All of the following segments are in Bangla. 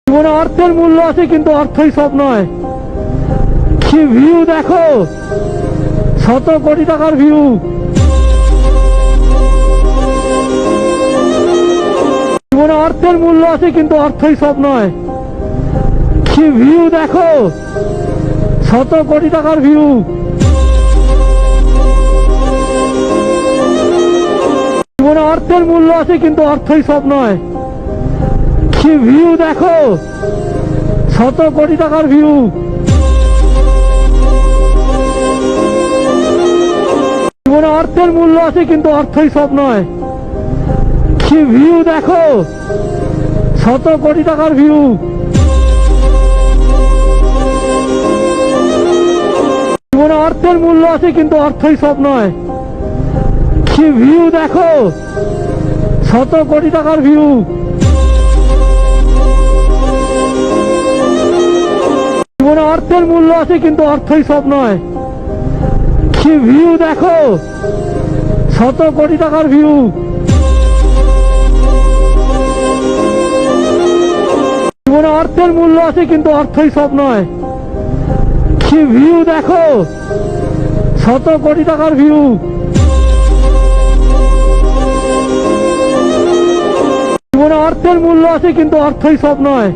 জীবনে অর্থের মূল্য আছে, কিন্তু অর্থই সব নয়। কি ভিউ দেখো, শত কোটি টাকার ভিউ। জীবনে অর্থের মূল্য আছে, কিন্তু অর্থই সব নয়। কি ভিউ দেখো, শত কোটি টাকার ভিউ। জীবনে অর্থের মূল্য আছে, কিন্তু অর্থই সব নয়। কি ভিউ দেখো, শত কোটি টাকার ভিউ। জীবনে অর্থের মূল্য আছে, কিন্তু অর্থই সব নয়। কি ভিউ দেখো, শত কোটি টাকার ভিউ। জীবনে অর্থের মূল্য আছে, কিন্তু অর্থই সব নয়। কি ভিউ দেখো, শত কোটি টাকার ভিউ। জীবনে অর্থের মূল্য আছে, কিন্তু অর্থই সব নয়। কি ভিউ দেখো, শত কোটি টাকার ভিউ। জীবনে অর্থের মূল্য আছে, কিন্তু অর্থই সব নয়। কি ভিউ দেখো, শত কোটি টাকার ভিউ। জীবনে অর্থের মূল্য আছে, কিন্তু অর্থই সব নয়।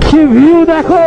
কি ভিউ দেখো।